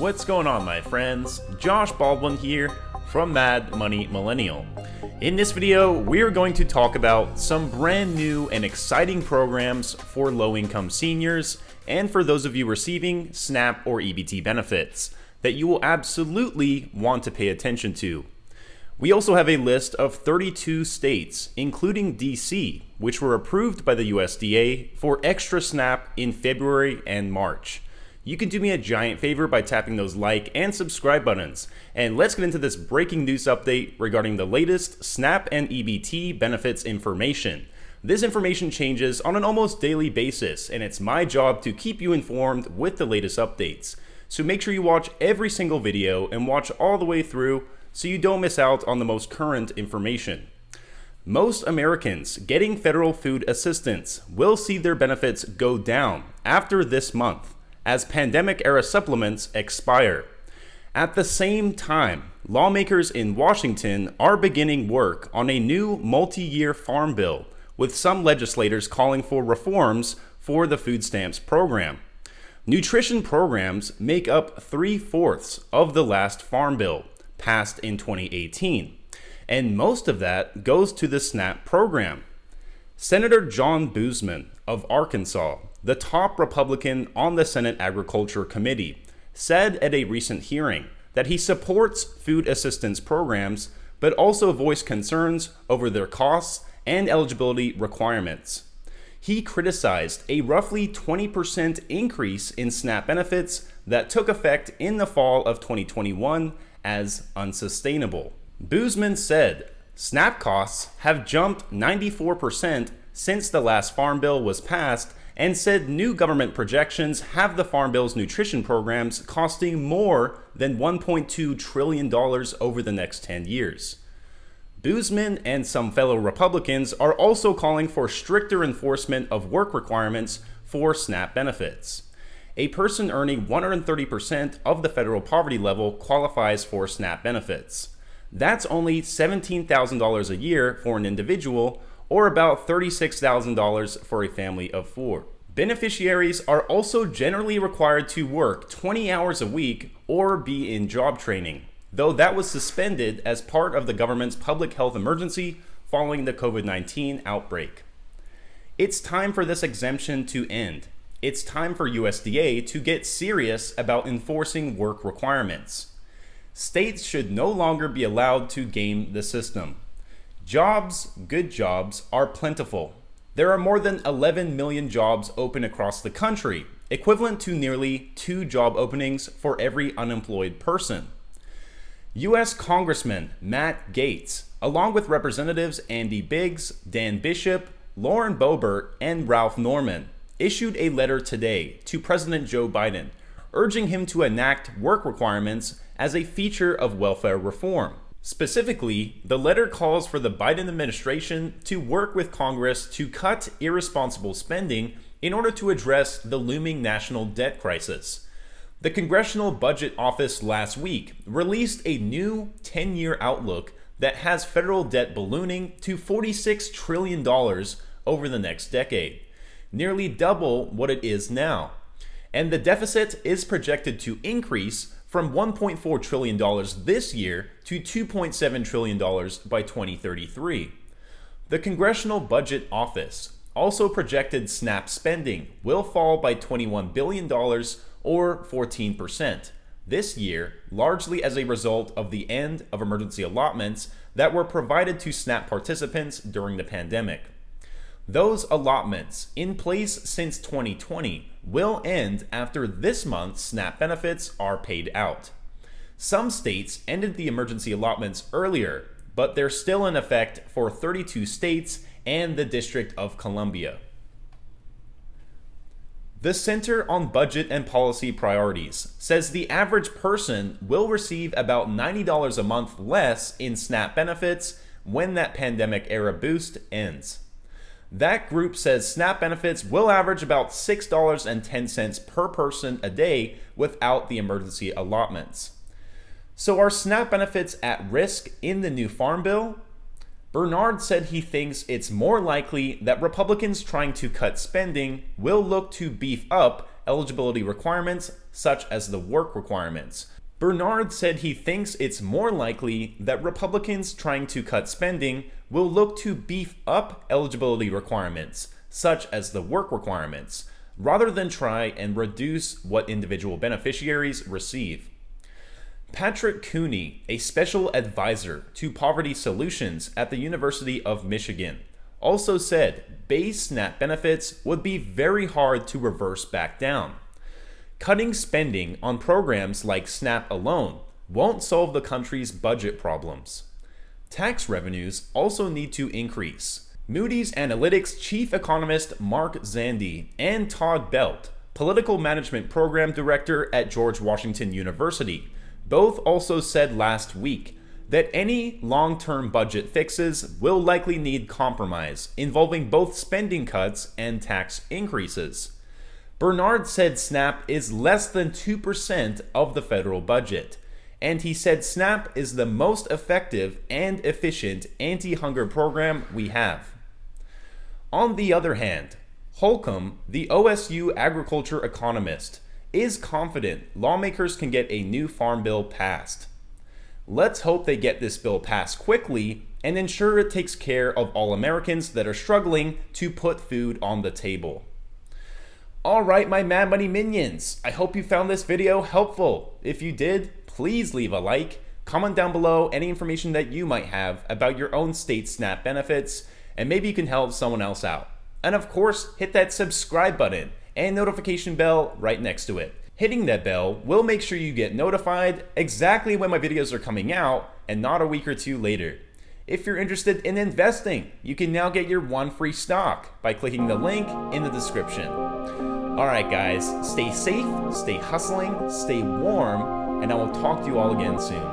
What's going on, my friends? Josh Baldwin here from Mad Money Millennial. In this video, we're going to talk about some brand new and exciting programs for low-income seniors and for those of you receiving SNAP or EBT benefits that you will absolutely want to pay attention to. We also have a list of 32 states, including DC, which were approved by the USDA for extra SNAP in February and March. You can do me a giant favor by tapping those like and subscribe buttons. And let's get into this breaking news update regarding the latest SNAP and EBT benefits information. This information changes on an almost daily basis, and it's my job to keep you informed with the latest updates. So make sure you watch every single video and watch all the way through so you don't miss out on the most current information. Most Americans getting federal food assistance will see their benefits go down after this month as pandemic-era supplements expire. At the same time, lawmakers in Washington are beginning work on a new multi-year farm bill, with some legislators calling for reforms for the food stamps program. Nutrition programs make up 3/4 of the last farm bill, passed in 2018, and most of that goes to the SNAP program. Senator John Boozman of Arkansas, the top Republican on the Senate Agriculture Committee, said at a recent hearing that he supports food assistance programs, but also voiced concerns over their costs and eligibility requirements. He criticized a roughly 20% increase in SNAP benefits that took effect in the fall of 2021 as unsustainable. Boozman said, SNAP costs have jumped 94% since the last farm bill was passed, and said new government projections have the Farm Bill's nutrition programs costing more than $1.2 trillion over the next 10 years. Boozman and some fellow Republicans are also calling for stricter enforcement of work requirements for SNAP benefits. A person earning 130% of the federal poverty level qualifies for SNAP benefits. That's only $17,000 a year for an individual, or about $36,000 for a family of 4. Beneficiaries are also generally required to work 20 hours a week or be in job training, though that was suspended as part of the government's public health emergency following the COVID-19 outbreak. It's time for this exemption to end. It's time for USDA to get serious about enforcing work requirements. States should no longer be allowed to game the system. Jobs, good jobs, are plentiful. There are more than 11 million jobs open across the country, equivalent to nearly 2 job openings for every unemployed person. U.S. Congressman Matt Gaetz, along with Representatives Andy Biggs, Dan Bishop, Lauren Boebert, and Ralph Norman, issued a letter today to President Joe Biden, urging him to enact work requirements as a feature of welfare reform. Specifically, the letter calls for the Biden administration to work with Congress to cut irresponsible spending in order to address the looming national debt crisis. The Congressional Budget Office last week released a new 10-year outlook that has federal debt ballooning to $46 trillion over the next decade, nearly double what it is now. And the deficit is projected to increase from $1.4 trillion this year to $2.7 trillion by 2033. The Congressional Budget Office also projected SNAP spending will fall by $21 billion or 14% this year, largely as a result of the end of emergency allotments that were provided to SNAP participants during the pandemic. Those allotments, in place since 2020, will end after this month's SNAP benefits are paid out. Some states ended the emergency allotments earlier, but they're still in effect for 32 states and the District of Columbia. The Center on Budget and Policy Priorities says the average person will receive about $90 a month less in SNAP benefits when that pandemic-era boost ends. That group says SNAP benefits will average about $6.10 per person a day without the emergency allotments. So are SNAP benefits at risk in the new farm bill? Bernard said he thinks it's more likely that Republicans trying to cut spending will look to beef up eligibility requirements, such as the work requirements. Bernard said he thinks it's more likely that Republicans trying to cut spending will look to beef up eligibility requirements, such as the work requirements, rather than try and reduce what individual beneficiaries receive. Patrick Cooney, a special advisor to poverty solutions at the University of Michigan, also said base SNAP benefits would be very hard to reverse back down. Cutting spending on programs like SNAP alone won't solve the country's budget problems. Tax revenues also need to increase. Moody's Analytics chief economist Mark Zandi and Todd Belt, political management program director at George Washington University, both also said last week that any long-term budget fixes will likely need compromise, involving both spending cuts and tax increases. Bernard said SNAP is less than 2% of the federal budget, and he said SNAP is the most effective and efficient anti-hunger program we have. On the other hand, Holcomb, the OSU agriculture economist, is confident lawmakers can get a new farm bill passed. Let's hope they get this bill passed quickly and ensure it takes care of all Americans that are struggling to put food on the table. Alright, my Mad Money minions, I hope you found this video helpful. If you did, please leave a like, comment down below any information that you might have about your own state SNAP benefits, and maybe you can help someone else out. And of course, hit that subscribe button and notification bell right next to it. Hitting that bell will make sure you get notified exactly when my videos are coming out and not a week or two later. If you're interested in investing, you can now get your one free stock by clicking the link in the description. Alright guys, stay safe, stay hustling, stay warm, and I will talk to you all again soon.